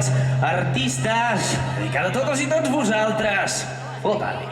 els artistes, dedicada a totes i tots vosaltres. Fota-li.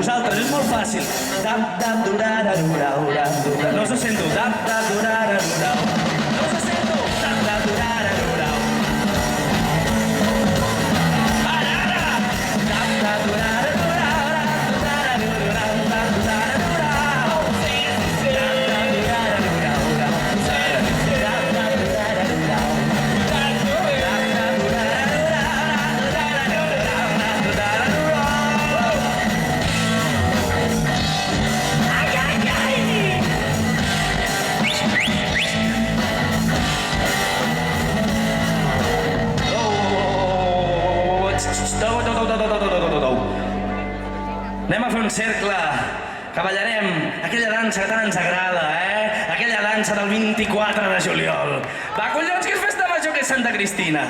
Vosaltres, és molt fàcil. No us ho sento. No us ho sento. Anem a fer un cercle, que ballarem aquella dansa que tant ens agrada, aquella dansa del 24 de juliol. Va, collons, que és festa major, que és Santa Cristina.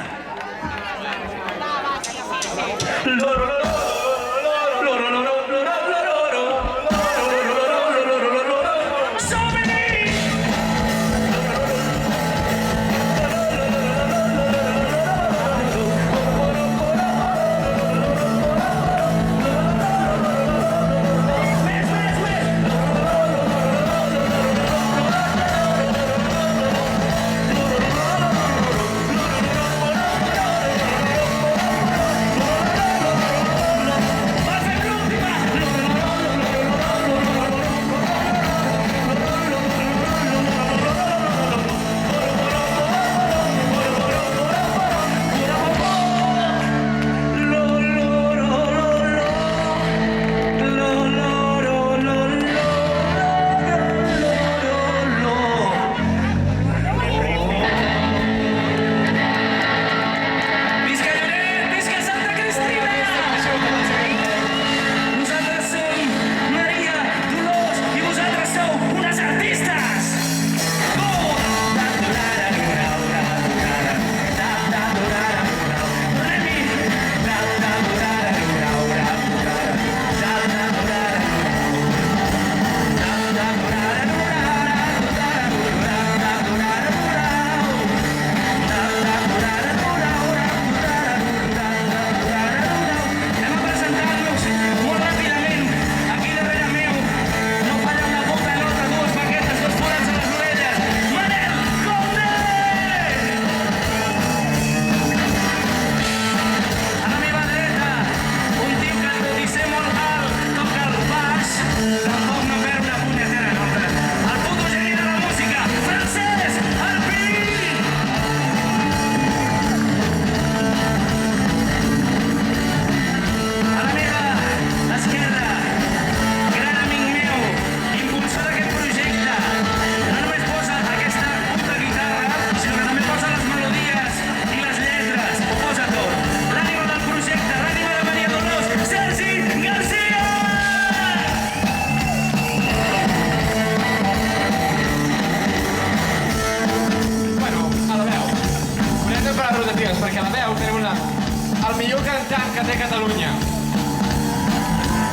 perquè la veu té el millor cantant que té Catalunya.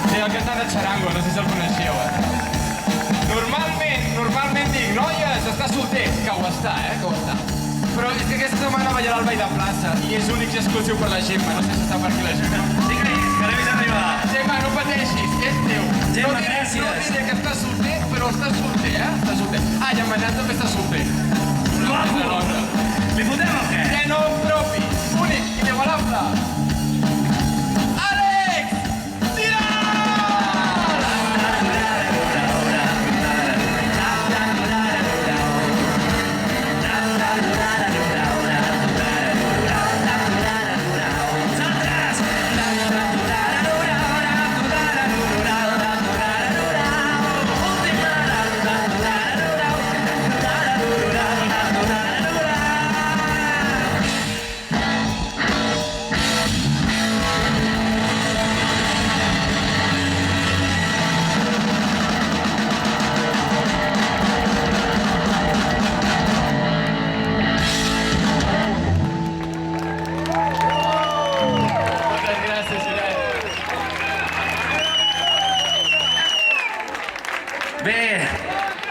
Sí, el cantant de Charango, no sé si el coneixeu, Normalment dic, noies, està solter, que ho està, que ho està. Però és que aquesta setmana ballarà al Ball de Plaça i és únic i exclusiu per la Gemma, no sé si està per aquí la Gemma. Digue'ls, que l'he vist arribar. Gemma, no pateixis, és teu. Gemma, gràcies. No diré que està solter, però està solter, Està solter. Ah, i en Manat també està solter. Guapo! Li fotem o què? Que no propi, únic, inigualable.